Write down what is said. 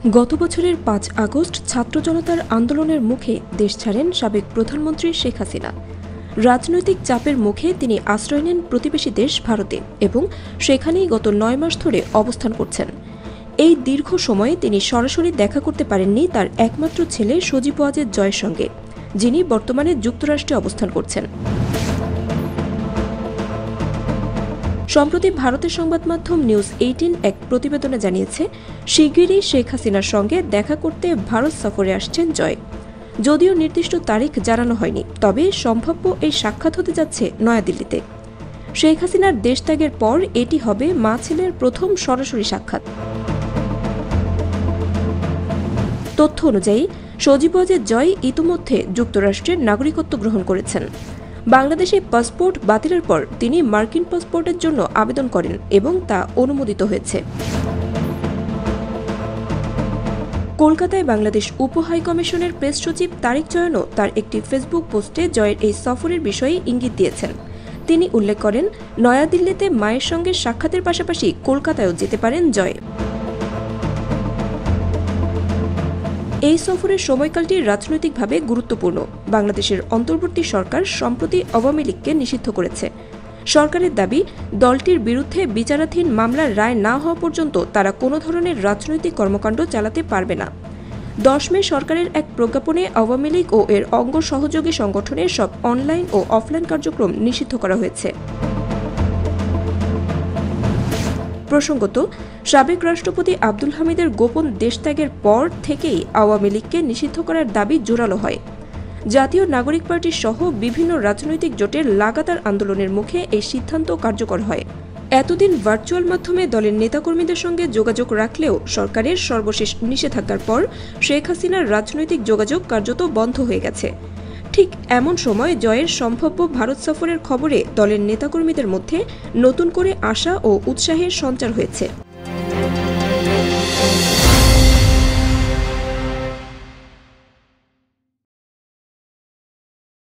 গত বছরের ৫ আগস্ট ছাত্র জনতার আন্দোলনের মুখে দেশ ছাড়েন সাবেক প্রধানমন্ত্রী শেখ হাসিনা। রাজনৈতিক চাপের মুখে তিনি আশ্রয় নেন প্রতিবেশী দেশ ভারতে এবং সেখানেই গত ৯ মাস ধরে অবস্থান করছেন। এই দীর্ঘ সময়ে তিনি সরাসরি দেখা করতে পারেননি তার একমাত্র ছেলে সজীব ওয়াজেদ জয়ের সঙ্গে, যিনি বর্তমানে যুক্তরাষ্ট্রে অবস্থান করছেন। সম্প্রতি ভারতের সংবাদ মাধ্যম নিউজ 18 এক প্রতিবেদনে জানিয়েছে, শিগগিরই শেখ হাসিনার সঙ্গে দেখা করতে ভারত সফরে আসছেন জয়। যদিও নির্দিষ্ট তারিখ জানানো হয়নি, তবে সম্ভাব্য এই সাক্ষাৎ হতে যাচ্ছে নয়াদিল্লিতে। শেখ হাসিনার দেশত্যাগের পর এটি হবে মা ছেলের প্রথম সরাসরি সাক্ষাৎ। তথ্য অনুযায়ী সজীব ওয়াজেদ জয় ইতিমধ্যে যুক্তরাষ্ট্রের নাগরিকত্ব গ্রহণ করেছেন। বাংলাদেশে পাসপোর্ট বাতিলের পর তিনি মার্কিন পাসপোর্টের জন্য আবেদন করেন এবং তা অনুমোদিত হয়েছে। কলকাতায় বাংলাদেশ উপ হাইকমিশনের প্রেস সচিব তারিক জয়নও তার একটি ফেসবুক পোস্টে জয়ের এই সফরের বিষয়ে ইঙ্গিত দিয়েছেন। তিনি উল্লেখ করেন, নয়াদিল্লিতে মায়ের সঙ্গে সাক্ষাতের পাশাপাশি কলকাতায়ও যেতে পারেন জয়। এই সফরের সময়কালটি রাজনৈতিকভাবে গুরুত্বপূর্ণ। বাংলাদেশের অন্তর্বর্তী সরকার সম্প্রতি আওয়ামী লীগকে নিষিদ্ধ করেছে। সরকারের দাবি, দলটির বিরুদ্ধে বিচারাধীন মামলার রায় না হওয়া পর্যন্ত তারা কোনো ধরনের রাজনৈতিক কর্মকাণ্ড চালাতে পারবে না। 10 মে সরকারের এক প্রজ্ঞাপনে আওয়ামী লীগ ও এর অঙ্গ সহযোগী সংগঠনের সব অনলাইন ও অফলাইন কার্যক্রম নিষিদ্ধ করা হয়েছে। প্রসঙ্গত, সাবেক রাষ্ট্রপতি আব্দুল হামিদের গোপন দেশত্যাগের পর থেকেই আওয়ামী লীগকে নিষিদ্ধ করার দাবি জোরালো হয়। জাতীয় নাগরিক পার্টি সহ বিভিন্ন রাজনৈতিক জোটের লাগাতার আন্দোলনের মুখে এই সিদ্ধান্ত কার্যকর হয়। এতদিন ভার্চুয়াল মাধ্যমে দলের নেতাকর্মীদের সঙ্গে যোগাযোগ রাখলেও সরকারের সর্বশেষ নিষেধাজ্ঞার পর শেখ হাসিনার রাজনৈতিক যোগাযোগ কার্যত বন্ধ হয়ে গেছে। ঠিক এমন সময় জয়ের সম্ভাব্য ভারত সফরের খবরে দলের নেতাকর্মীদের মধ্যে নতুন করে আশা ও উৎসাহের সঞ্চার হয়েছে।